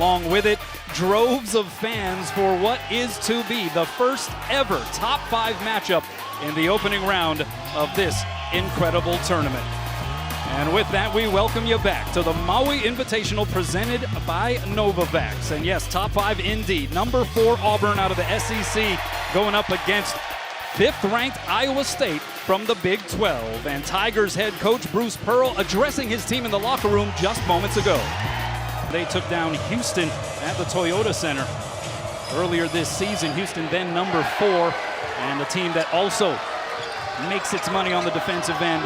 along with it, droves of fans for what is to be the first ever top 5 matchup in the opening round of this incredible tournament. And with that, we welcome you back to the Maui Invitational presented by Novavax. And yes, top 5 indeed. Number 4 Auburn out of the SEC going up against 5th-ranked Iowa State from the Big 12. And Tigers head coach Bruce Pearl addressing his team in the locker room just moments ago. They took down Houston at the Toyota Center earlier this season. Houston then number 4, and a team that also makes its money on the defensive end.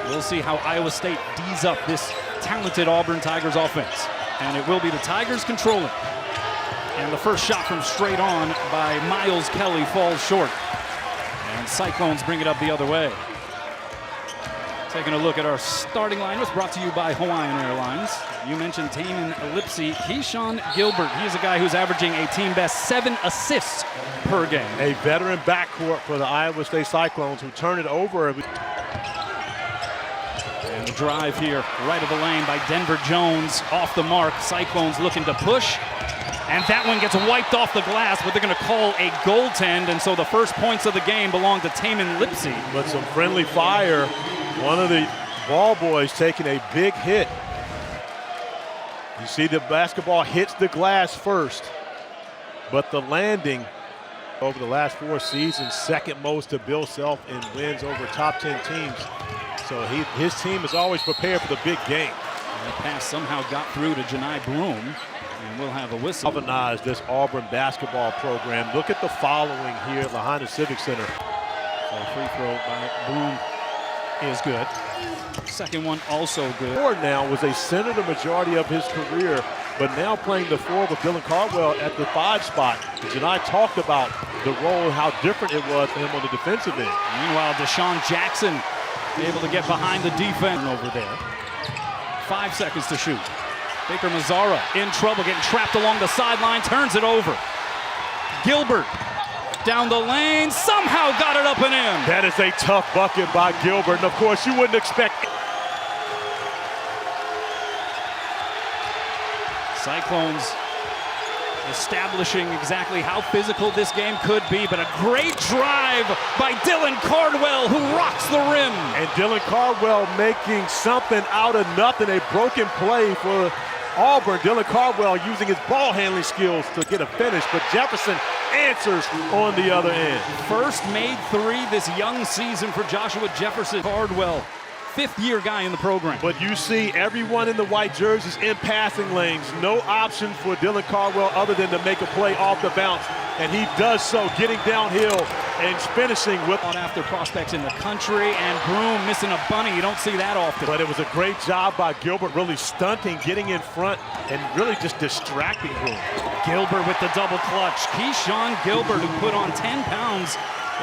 We'll see how Iowa State D's up this talented Auburn Tigers offense. And it will be the Tigers controlling. And the first shot from straight on by Miles Kelly falls short. And Cyclones bring it up the other way. Taking a look at our starting line, was brought to you by Hawaiian Airlines. You mentioned Tamin Lipsy. Keyshawn Gilbert, he's a guy who's averaging a team best 7 assists per game. A veteran backcourt for the Iowa State Cyclones who turn it over. And the drive here, right of the lane by Denver Jones, off the mark. Cyclones looking to push. And that one gets wiped off the glass, but they're going to call a goaltend. And so the first points of the game belong to Tamin Lipsy. But some friendly fire. One of the ball boys taking a big hit. You see the basketball hits the glass first, but the landing over the last 4 seasons, second most to Bill Self in wins over top 10 teams. So his team is always prepared for the big game. And the pass somehow got through to Janai Broom, and we'll have a whistle. Galvanize this Auburn basketball program. Look at the following here at Lahaina Civic Center. So a free throw by Broom is good. Second one also good. Ford now was a center the majority of his career, but now playing the 4 with Dylan Caldwell at the 5 spot. Janai talked about the role, how different it was for him on the defensive end. Meanwhile, Deshaun Jackson able to get behind the defense over there. 5 seconds to shoot. Baker Mazzara in trouble, getting trapped along the sideline, turns it over. Gilbert down the lane, somehow got it up and in. That is a tough bucket by Gilbert, and of course you wouldn't expect. Cyclones establishing exactly how physical this game could be, but a great drive by Dylan Cardwell, who rocks the rim. And Dylan Cardwell making something out of nothing, a broken play for Auburn. Dylan Cardwell using his ball handling skills to get a finish, but Jefferson answers on the other end. First made 3 this young season for Joshua Jefferson. Cardwell, 5th-year guy in the program. But you see everyone in the white jerseys in passing lanes. No option for Dylan Cardwell other than to make a play off the bounce. And he does so, getting downhill and finishing with after prospects in the country, and Broom missing a bunny. You don't see that often. But it was a great job by Gilbert, really stunting, getting in front, and really just distracting Broom. Gilbert with the double clutch. Keyshawn Gilbert, who put on 10 pounds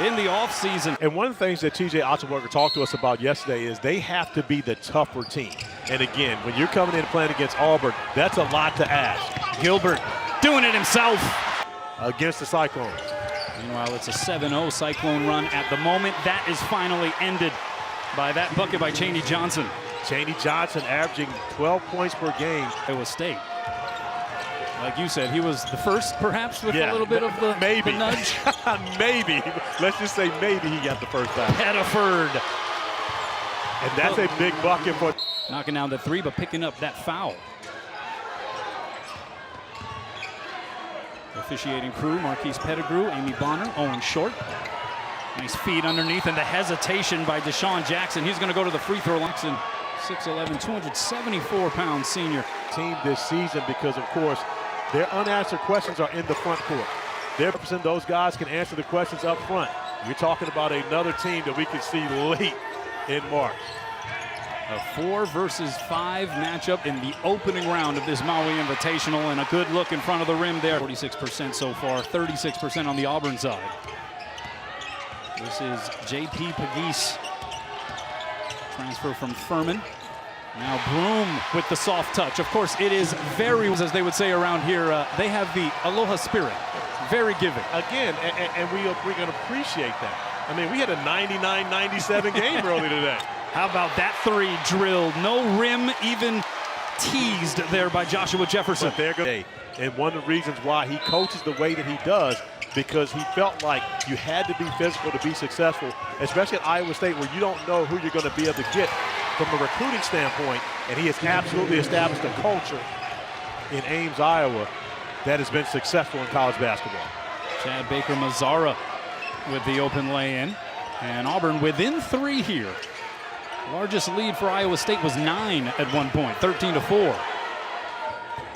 in the offseason. And one of the things that TJ Otzelberger talked to us about yesterday is they have to be the tougher team. And again, when you're coming in and playing against Auburn, that's a lot to ask. Gilbert doing it himself against the Cyclones. Meanwhile, it's a 7-0 Cyclone run at the moment. That is finally ended by that bucket by Chaney Johnson. Chaney Johnson averaging 12 points per game. Iowa State. Like you said, he was the first, perhaps, with a little bit of the nudge. Maybe. Let's just say maybe he got the first time. Pettiford. And that's a big bucket for... Knocking down the 3, but picking up that foul. Officiating crew, Marquise Pettigrew, Amy Bonner, Owen Short. Nice feed underneath, and the hesitation by Deshaun Jackson. He's going to go to the free throw line. 6'11", 274-pound senior. Team this season because, of course, their unanswered questions are in the front court. Those guys can answer the questions up front. You're talking about another team that we could see late in March. A 4 versus 5 matchup in the opening round of this Maui Invitational, and a good look in front of the rim there. 46% so far, 36% on the Auburn side. This is J.P. Pegues, transfer from Furman. Now Broom with the soft touch. Of course, it is very, as they would say around here, they have the aloha spirit. Very giving. Again, and we're going to appreciate that. I mean, we had a 99-97 game early today. How about that 3 drilled? No rim even teased there by Joshua Jefferson. But they're going to, and one of the reasons why he coaches the way that he does, because he felt like you had to be physical to be successful, especially at Iowa State, where you don't know who you're going to be able to get from a recruiting standpoint. And he has absolutely established a culture in Ames, Iowa, that has been successful in college basketball. Chad Baker-Mazzara with the open lay-in. And Auburn within 3 here. Largest lead for Iowa State was 9 at one point, 13-4.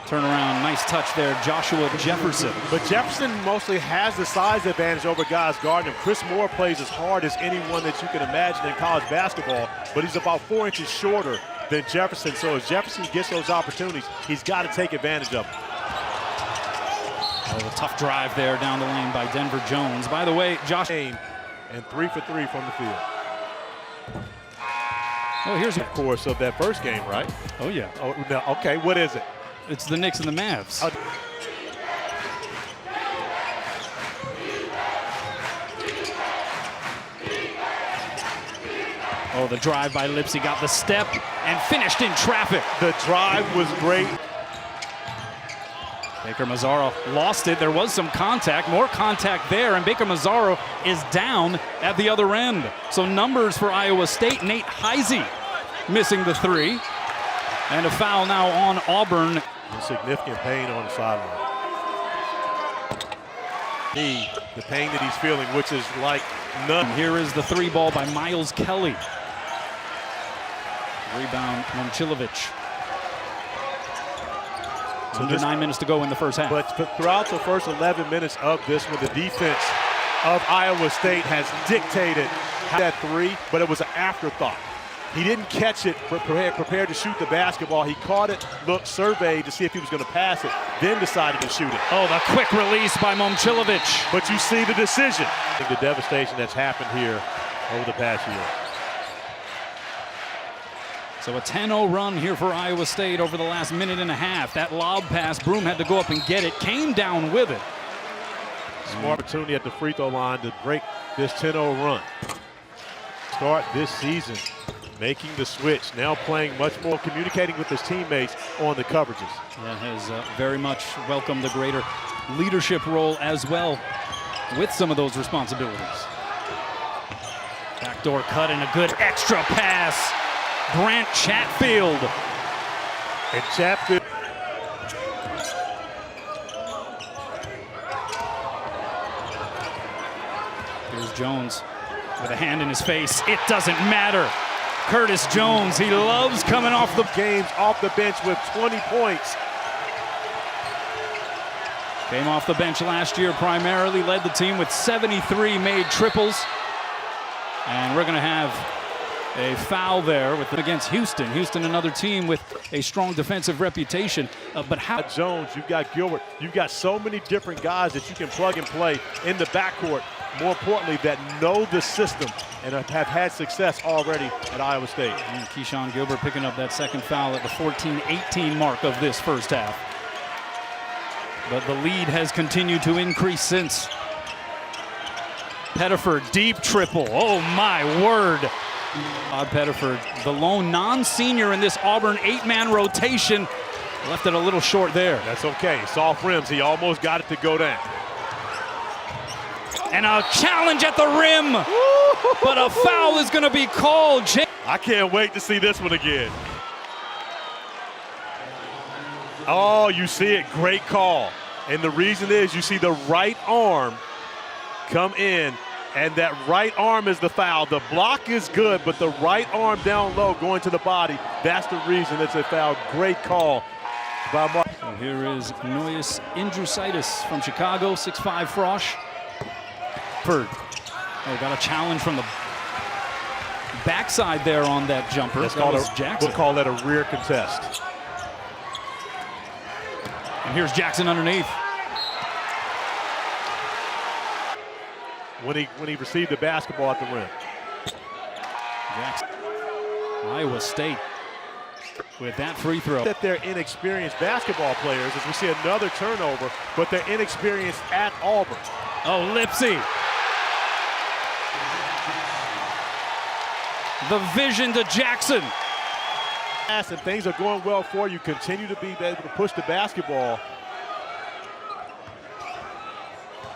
Turnaround, nice touch there, Joshua Jefferson. But Jefferson mostly has the size advantage over guys guarding him. Chris Moore plays as hard as anyone that you can imagine in college basketball, but he's about 4 inches shorter than Jefferson. So as Jefferson gets those opportunities, he's got to take advantage of them. Oh, the tough drive there down the lane by Denver Jones. By the way, Josh. And 3 for 3 from the field. Oh, here's of course of that first game, right? Oh, yeah. Oh, no, okay, what is it? It's the Knicks and the Mavs. Oh, the drive by Lipsey, got the step and finished in traffic. The drive was great. Baker-Mazzara lost it. There was some contact, more contact there, and Baker-Mazzara is down at the other end. So numbers for Iowa State. Nate Heisey missing the 3. And a foul now on Auburn. Significant pain on the sideline. The pain that he's feeling, which is like none. And here is the 3 ball by Miles Kelly. Rebound, Momcilovic. Under 9 minutes to go in the first half. But throughout the first 11 minutes of this one, the defense of Iowa State has dictated that 3, but it was an afterthought. He didn't catch it, prepared to shoot the basketball. He caught it, looked, surveyed to see if he was going to pass it, then decided to shoot it. Oh, the quick release by Momcilovic. But you see the decision. The devastation that's happened here over the past year. So a 10-0 run here for Iowa State over the last minute and a half. That lob pass, Broome had to go up and get it, came down with it. Smart opportunity at the free throw line to break this 10-0 run. Start this season making the switch, now playing much more, communicating with his teammates on the coverages. Yeah, has very much welcomed the greater leadership role as well with some of those responsibilities. Backdoor cut and a good extra pass. Grant Chatfield. And Chatfield. Here's Jones with a hand in his face. It doesn't matter. Curtis Jones, he loves coming off the games off the bench with 20 points. Came off the bench last year primarily, led the team with 73 made triples. And we're going to have a foul there against Houston. Houston, another team with a strong defensive reputation. But how? Jones, you've got Gilbert. You've got so many different guys that you can plug and play in the backcourt. More importantly, that know the system and have had success already at Iowa State. And Keyshawn Gilbert picking up that second foul at the 14-18 mark of this first half. But the lead has continued to increase since. Pettiford, deep triple. Oh my word. Todd Pettiford, the lone non-senior in this Auburn 8-man rotation, left it a little short there. That's okay. Soft rims. He almost got it to go down. And a challenge at the rim, but a foul is going to be called. I can't wait to see this one again. Oh, you see it. Great call. And the reason is you see the right arm come in, and that right arm is the foul. The block is good, but the right arm down low going to the body, that's the reason it's a foul. Great call by Mark. So here is Noyes Indrusitis from Chicago, 6'5" Frosh. Oh, got a challenge from the backside there on that jumper. That's called Jackson. We'll call that a rear contest. And here's Jackson underneath. When he received the basketball at the rim. Jackson. Iowa State with that free throw. That they're inexperienced basketball players as we see another turnover, but they're inexperienced at Auburn. Oh, Lipsey. The vision to Jackson. And things are going well for you. Continue to be able to push the basketball.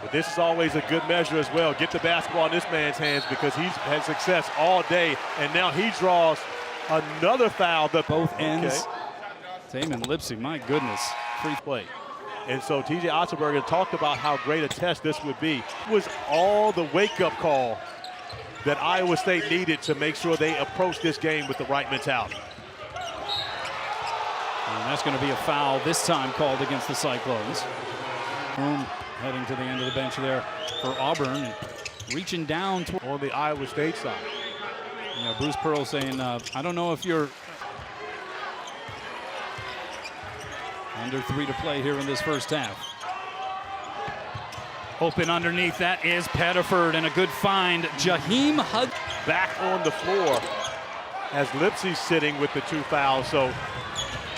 But this is always a good measure as well. Get the basketball in this man's hands because he's had success all day. And now he draws another foul. Both ends. Taman Lipsy, my goodness. Free play. And so T.J. Otzelberger talked about how great a test this would be. It was all the wake-up call that Iowa State needed to make sure they approach this game with the right mentality. And that's going to be a foul this time called against the Cyclones. Boom, heading to the end of the bench there for Auburn, and reaching down on the Iowa State side. Yeah, Bruce Pearl saying, I don't know if you're under 3 to play here in this first half. Open underneath, that is Pettiford, and a good find. Jaheim Hud back on the floor as Lipsy's sitting with the 2 fouls. So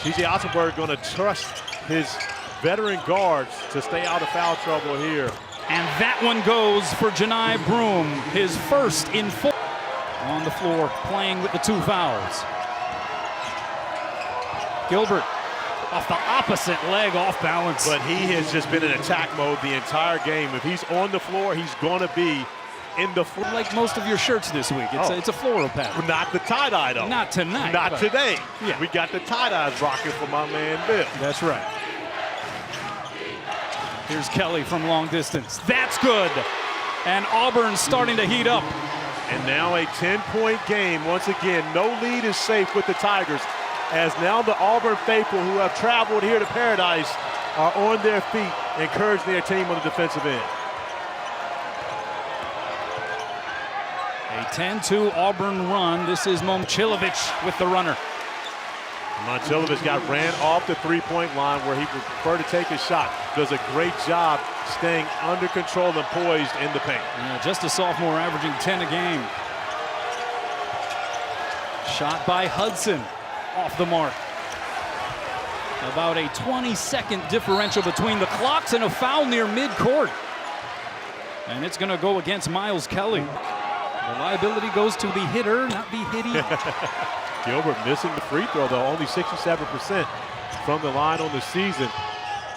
T.J. Otzelberger going to trust his veteran guards to stay out of foul trouble here. And that one goes for Janai Broom, his first in 4. On the floor, playing with the 2 fouls. Gilbert off the opposite leg, off balance. But he has just been in attack mode the entire game. If he's on the floor, he's going to be in the floor. Like most of your shirts this week, it's a floral pattern. Not the tie-dye, though. Not tonight. Not today. Yeah. We got the tie-dyes rocking for my man Bill. That's right. Here's Kelly from long distance. That's good. And Auburn starting to heat up. And now a 10-point game. Once again, no lead is safe with the Tigers, as now the Auburn faithful who have traveled here to Paradise are on their feet, encouraging their team on the defensive end. A 10-2 Auburn run. This is Momcilovic with the runner. Momcilovic got ran off the three-point line where he would prefer to take a shot. Does a great job staying under control and poised in the paint. Yeah, just a sophomore averaging 10 a game. Shot by Hudson, off the mark. About a 20-second differential between the clocks and a foul near midcourt. And it's going to go against Miles Kelly. The liability goes to the hitter, not the hitty. Gilbert missing the free throw, though, only 67% from the line on the season.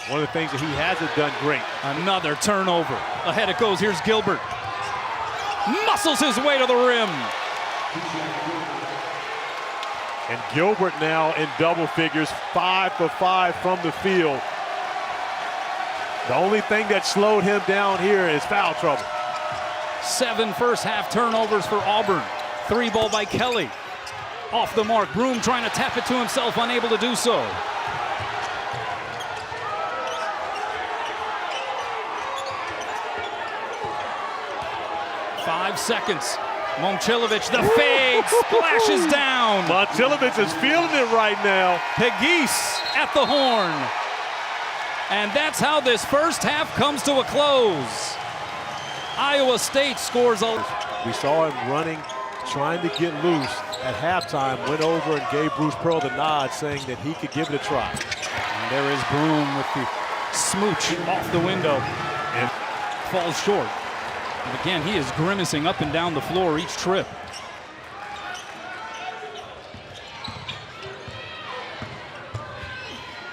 One of the things that he hasn't done great. Another turnover. Ahead it goes. Here's Gilbert. Muscles his way to the rim. And Gilbert now in double figures, 5 for 5 from the field. The only thing that slowed him down here is foul trouble. 7 first half turnovers for Auburn. 3 ball by Kelly. Off the mark. Broom trying to tap it to himself, unable to do so. Five seconds. Momcilovic, the fade, splashes down. Momcilovic is feeling it right now. Pegues at the horn. And that's how this first half comes to a close. Iowa State scores a... We saw him running, trying to get loose at halftime, went over and gave Bruce Pearl the nod, saying that he could give it a try. And there is Broom with the smooch off the window and falls short. And again, he is grimacing up and down the floor each trip.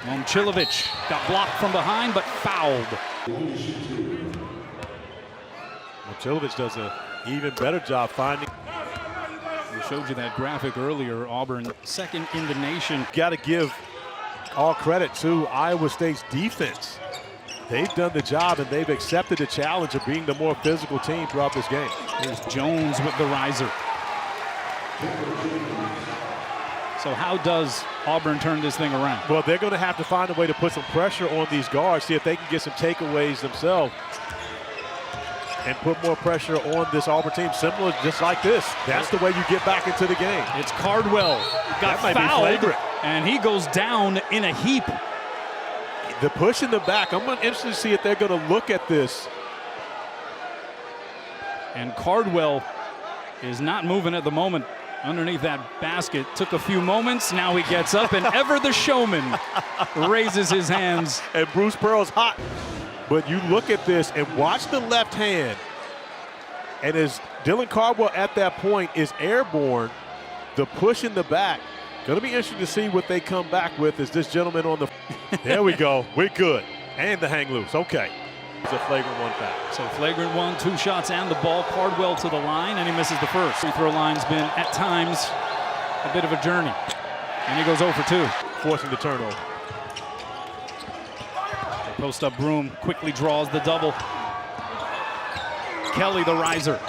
Momcilovic got blocked from behind, but fouled. Momcilovic does an even better job finding. We showed you that graphic earlier. Auburn second in the nation. Got to give all credit to Iowa State's defense. They've done the job and they've accepted the challenge of being the more physical team throughout this game. Here's Jones with the riser. So how does Auburn turn this thing around? Well, they're going to have to find a way to put some pressure on these guards, see if they can get some takeaways themselves and put more pressure on this Auburn team, similar just like this. That's the way you get back into the game. It's Cardwell got fouled, and he goes down in a heap. The push in the back, I'm interested to see if they're going to look at this. And Cardwell is not moving at the moment underneath that basket. Took a few moments, now he gets up, and ever the showman raises his hands. And Bruce Pearl's hot. But you look at this and watch the left hand. And as Dylan Cardwell at that point is airborne, the push in the back, Going to be interesting to see what they come back with as this gentleman on the there we go. We're good. And the hang loose. Okay. It's a flagrant one foul. So flagrant one, 2 shots and the ball. Cardwell to the line, and he misses the first. Free throw line's been, at times, a bit of a journey. And he goes 0 for 2. Forcing the turnover. They post up Broom, quickly draws the double. Kelly, the riser.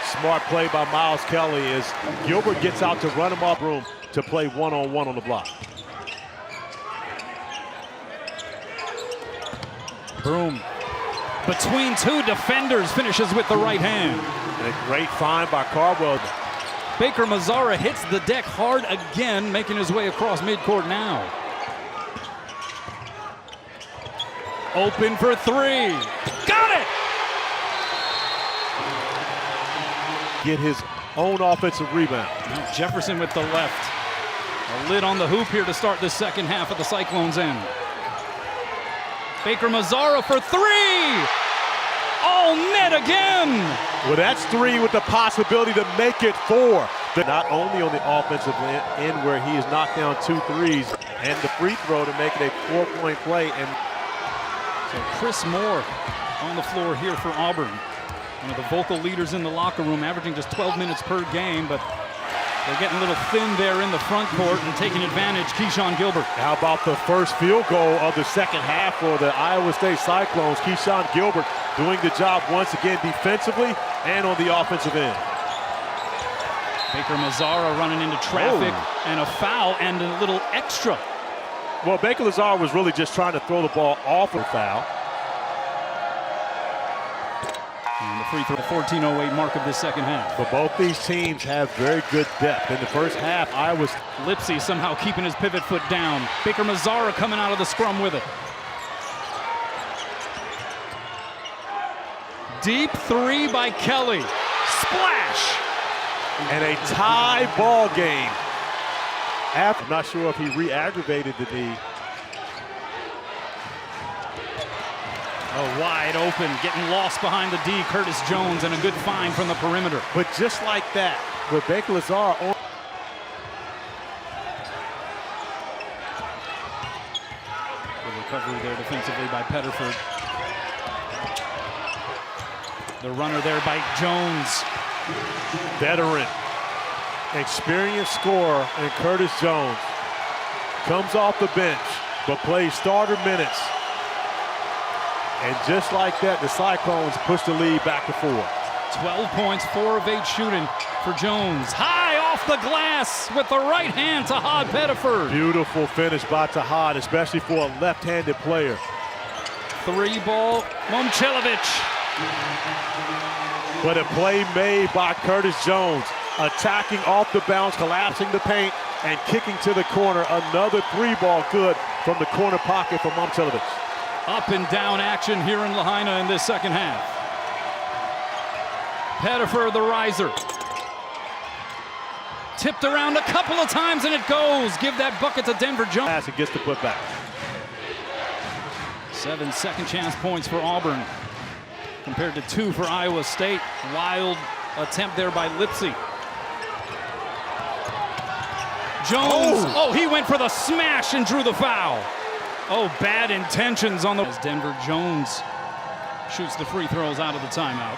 Smart play by Miles Kelly as Gilbert gets out to run him off Broom to play one-on-one on the block. Broom, between 2 defenders, finishes with the right hand. And a great find by Cardwell. Baker Mazzara hits the deck hard again, making his way across midcourt now. Open for 3. Got it! Get his own offensive rebound. Now Jefferson with the left. A lid on the hoop here to start the second half of the Cyclones' end. Baker Mazzara for 3! All net again! Well, that's 3 with the possibility to make it 4. Not only on the offensive end where he has knocked down 2 threes and the free throw to make it a 4-point play. And so Chris Moore on the floor here for Auburn. One of the vocal leaders in the locker room, averaging just 12 minutes per game, but they're getting a little thin there in the front court and taking advantage. Keyshawn Gilbert. How about the first field goal of the second half for the Iowa State Cyclones? Keyshawn Gilbert doing the job once again defensively and on the offensive end. Baker Mazzara running into traffic and a foul and a little extra. Well, Baker Mazzara was really just trying to throw the ball off of the foul. And the free throw, 14:08 mark of this second half. But both these teams have very good depth. In the first half, Iowa's Lipsy somehow keeping his pivot foot down. Baker Mazzara coming out of the scrum with it. Deep 3 by Kelly. Splash! and a tie ball game. I'm not sure if he re-aggravated the knee. Oh, wide open, getting lost behind the D, Curtis Jones, and a good find from the perimeter. But just like that, with Baker Lazar on. Good recovery there defensively by Pettiford. The runner there by Jones. Veteran, experienced scorer, and Curtis Jones comes off the bench, but plays starter minutes. And just like that, the Cyclones push the lead back to 4. 12 points, 4 of 8 shooting for Jones. High off the glass with the right hand, Tahad Pettiford. Beautiful finish by Tahad, especially for a left-handed player. 3-ball, Momcilovic. But a play made by Curtis Jones, attacking off the bounce, collapsing the paint, and kicking to the corner. Another 3-ball good from the corner pocket for Momcilovic. Up and down action here in Lahaina in this second half. Pettiford, the riser. Tipped around a couple of times and it goes. Give that bucket to Denver Jones. Pass and gets the putback. 7 second chance points for Auburn compared to 2 for Iowa State. Wild attempt there by Lipsy. Jones, oh, he went for the smash and drew the foul. Oh, bad intentions on the... As Denver Jones shoots the free throws out of the timeout.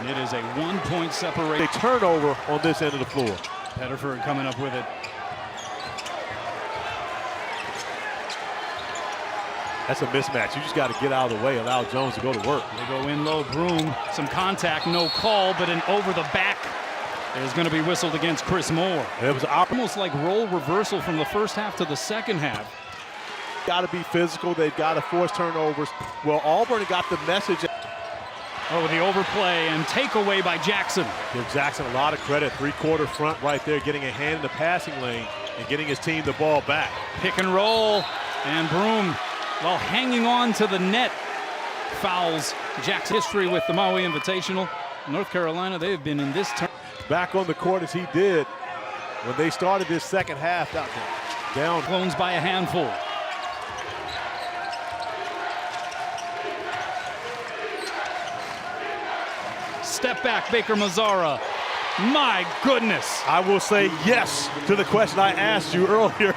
And it is a 1-point separation. A turnover on this end of the floor. Pettiford coming up with it. That's a mismatch. You just got to get out of the way, allow Jones to go to work. They go in low, Broom, some contact, no call, but an over the back is going to be whistled against Chris Moore. It was almost like role reversal from the first half to the second half. Got to be physical. They've got to force turnovers. Well, Auburn got the message. Oh, the overplay and takeaway by Jackson. Give Jackson a lot of credit. 3-quarter front right there, getting a hand in the passing lane and getting his team the ball back. Pick and roll, and Broom, while hanging on to the net, fouls Jack's history with the Maui Invitational. North Carolina, they have been in this turn. Back on the court as he did when they started this second half. Down. Clones by a handful. Step back, Baker Mazzara. My goodness. I will say yes to the question I asked you earlier.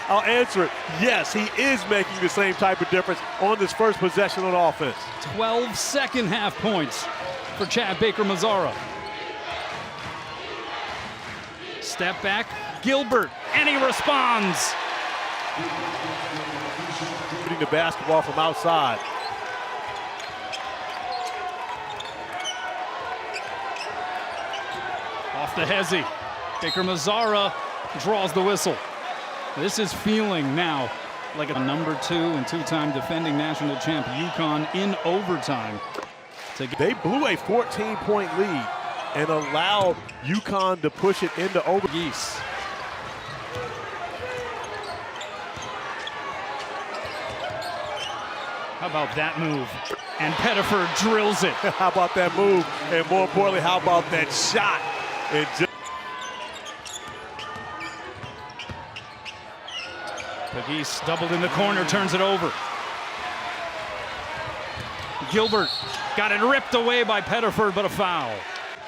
I'll answer it. Yes, he is making the same type of difference on this first possession on offense. 12 second half points for Chad Baker-Mazara. Step back, Gilbert, and he responds. Shooting the basketball from outside. Off the hezzy. Baker-Mazara draws the whistle. This is feeling now like a number 2 and 2-time defending national champ UConn in overtime. They blew a 14-point lead and allowed UConn to push it into overtime. Geese. How about that move? And Pettiford drills it. How about that move? And more importantly, how about that shot? Geese doubled in the corner, turns it over. Gilbert got it ripped away by Pettiford, but a foul.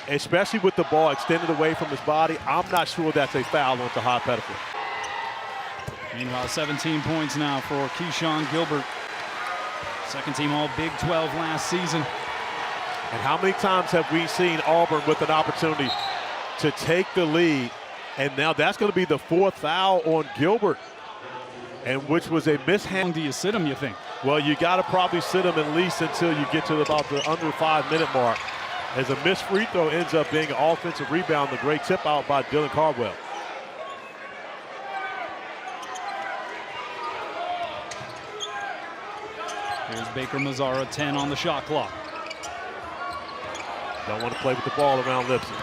Especially with the ball extended away from his body, I'm not sure that's a foul on Taha Pettiford. Meanwhile, 17 points now for Keyshawn Gilbert. Second team all Big 12 last season. And how many times have we seen Auburn with an opportunity to take the lead? And now that's going to be the 4th foul on Gilbert, and which was a mishand. How long do you sit him, you think? Well, you got to probably sit him at least until you get to about the under 5-minute mark, as a missed free throw ends up being an offensive rebound. The great tip out by Dylan Cardwell. Here's Baker-Mazara, 10 on the shot clock. Don't want to play with the ball around Lipsy.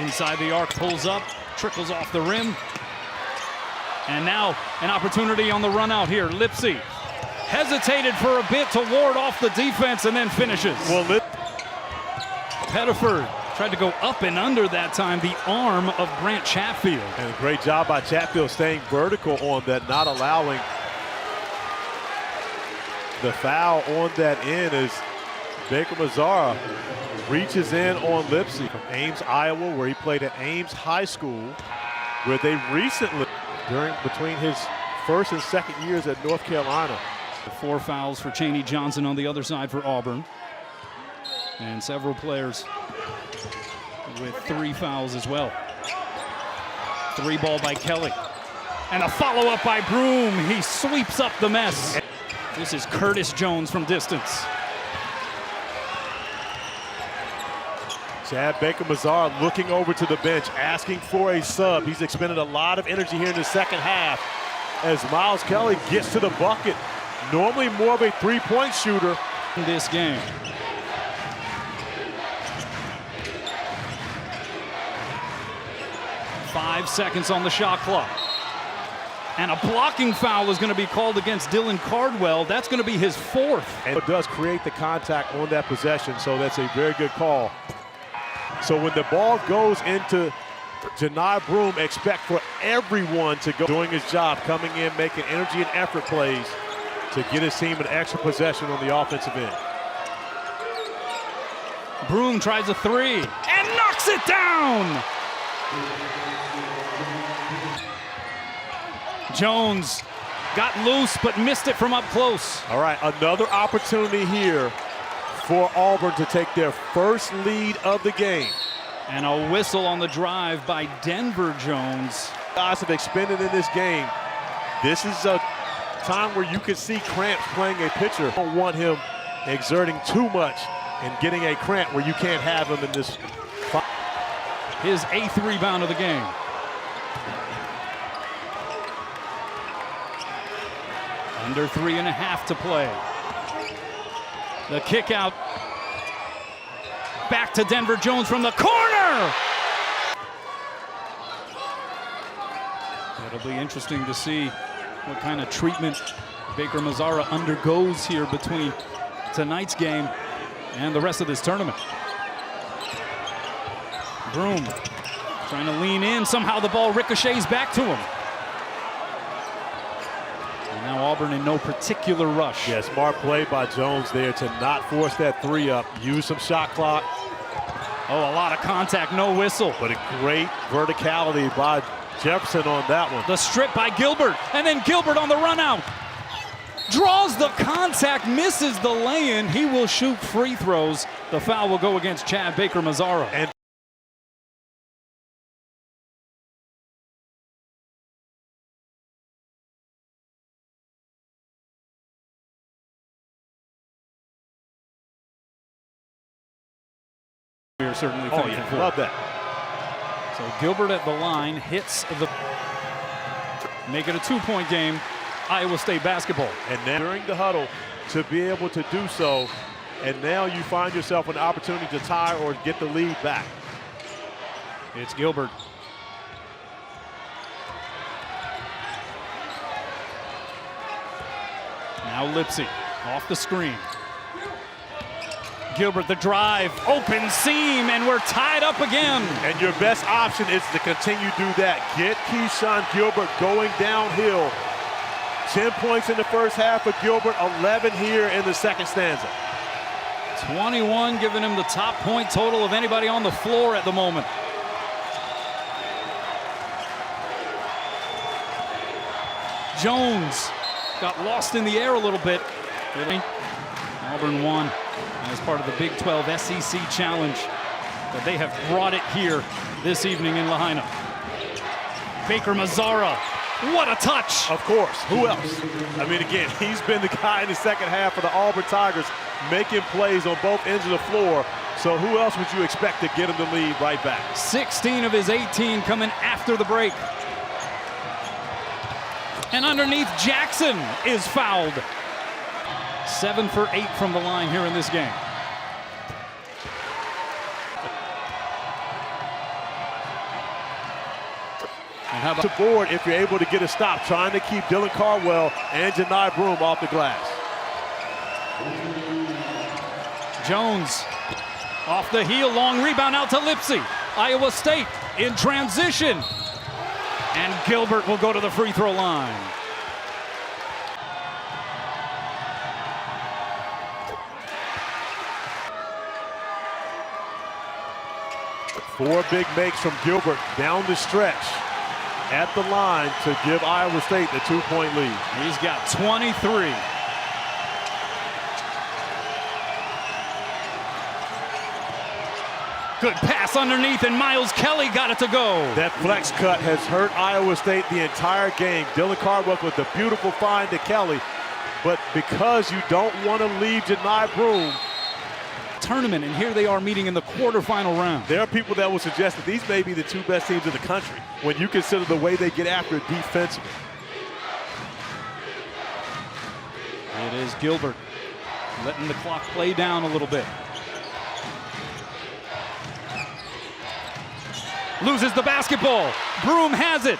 Inside the arc, pulls up, trickles off the rim. And now an opportunity on the run out here. Lipsy hesitated for a bit to ward off the defense and then finishes. Well, Pettiford tried to go up and under that time, the arm of Grant Chatfield. And a great job by Chatfield staying vertical on that, not allowing the foul on that end as Baker-Mazara reaches in on Lipsy from Ames, Iowa, where he played at Ames High School, where they recently, between his first and second years at North Carolina. 4 fouls for Chaney Johnson on the other side for Auburn. And several players with 3 fouls as well. 3 ball by Kelly. And a follow-up by Broom. He sweeps up the mess. This is Curtis Jones from distance. Chad Baker-Mazara looking over to the bench, asking for a sub. He's expended a lot of energy here in the second half as Miles Kelly gets to the bucket. Normally more of a 3-point shooter in this game. Five seconds on the shot clock. And a blocking foul is going to be called against Dylan Cardwell. That's going to be his 4th. And it does create the contact on that possession, so that's a very good call. So when the ball goes into Janai Broom, expect for everyone to go doing his job, coming in, making energy and effort plays to get his team an extra possession on the offensive end. Broom tries a 3 and knocks it down. Jones got loose but missed it from up close. All right, another opportunity here for Auburn to take their first lead of the game. And a whistle on the drive by Denver Jones. Guys have expended in this game. This is a time where you can see cramps playing a pitcher. Don't want him exerting too much and getting a cramp where you can't have him in this. His 8th rebound of the game. Under 3.5 to play. The kick out. Back to Denver Jones from the corner. It'll be interesting to see what kind of treatment Baker-Mazara undergoes here between tonight's game and the rest of this tournament. Broom trying to lean in. Somehow the ball ricochets back to him. And now Auburn in no particular rush. Yeah, smart play by Jones there to not force that 3 up. Use some shot clock. Oh, a lot of contact, no whistle. But a great verticality by Jefferson on that one. The strip by Gilbert, and then Gilbert on the run out. Draws the contact, misses the lay-in. He will shoot free throws. The foul will go against Chad Baker-Mazzara. And we are certainly thankful for. Love that. So Gilbert at the line hits the, make it a 2-point game. Iowa State basketball. And then during the huddle to be able to do so, and now you find yourself an opportunity to tie or get the lead back. It's Gilbert. Now Lipsy off the screen. Gilbert the drive, open seam, and we're tied up again. And your best option is to continue to do that. Get Keyshawn Gilbert going downhill. 10 points in the first half for Gilbert, 11 here in the second stanza. 21, giving him the top point total of anybody on the floor at the moment. Jones got lost in the air a little bit. Auburn won as part of the Big 12 SEC Challenge, but they have brought it here this evening in Lahaina. Baker-Mazzara, what a touch! Of course, who else? I mean, again, he's been the guy in the second half for the Auburn Tigers, making plays on both ends of the floor. So who else would you expect to get him the lead right back? 16 of his 18 coming after the break. And underneath, Jackson is fouled. 7 for 8 from the line here in this game. And how about to board if you're able to get a stop, trying to keep Dylan Cardwell and Janai Broome off the glass. Jones off the heel, long rebound out to Lipsy. Iowa State in transition. And Gilbert will go to the free throw line. Four big makes from Gilbert down the stretch at the line to give Iowa State the 2-point lead. He's got 23. Good pass underneath, and Miles Kelly got it to go. That flex cut has hurt Iowa State the entire game. Dylan Cardwell with a beautiful find to Kelly, but because you don't want to leave Janai Broome. Tournament, and here they are meeting in the quarterfinal round. There are people that will suggest that these may be the two best teams in the country when you consider the way they get after it defensively. It is Gilbert letting the clock play down a little bit. Loses the basketball. Broome has it.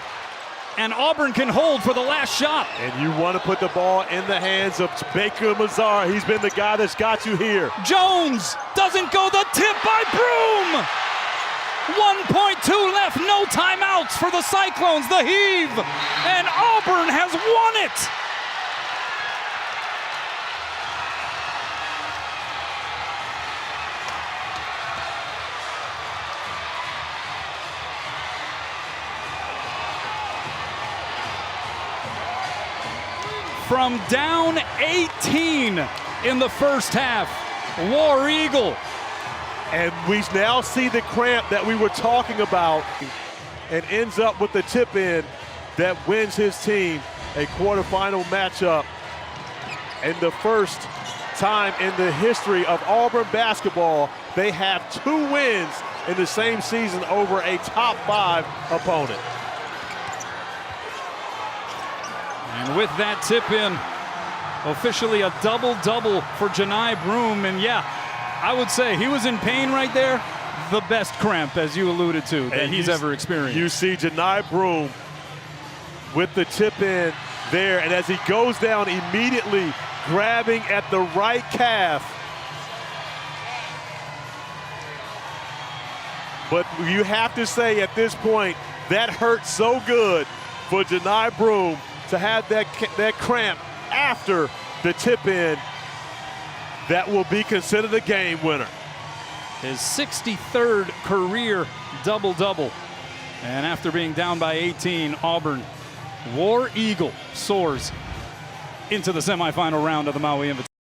And Auburn can hold for the last shot. And you want to put the ball in the hands of Baker-Mazzara. He's been the guy that's got you here. Jones doesn't go, the tip by Broome. 1.2 left, no timeouts for the Cyclones, the heave. And Auburn has won it. From down 18 in the first half, War Eagle. And we now see the cramp that we were talking about, and ends up with the tip in that wins his team a quarterfinal matchup. And the first time in the history of Auburn basketball, they have 2 wins in the same season over a top 5 opponent. And with that tip in, officially a double-double for Janai Broome. And yeah, I would say he was in pain right there. The best cramp, as you alluded to, that he's ever experienced. You see Janai Broome with the tip in there, and as he goes down, immediately grabbing at the right calf. But you have to say at this point, that hurt so good for Janai Broome to have that cramp after the tip in. That will be considered a game winner. his 63rd career double-double. And after being down by 18, Auburn, War Eagle, soars into the semifinal round of the Maui Invitational.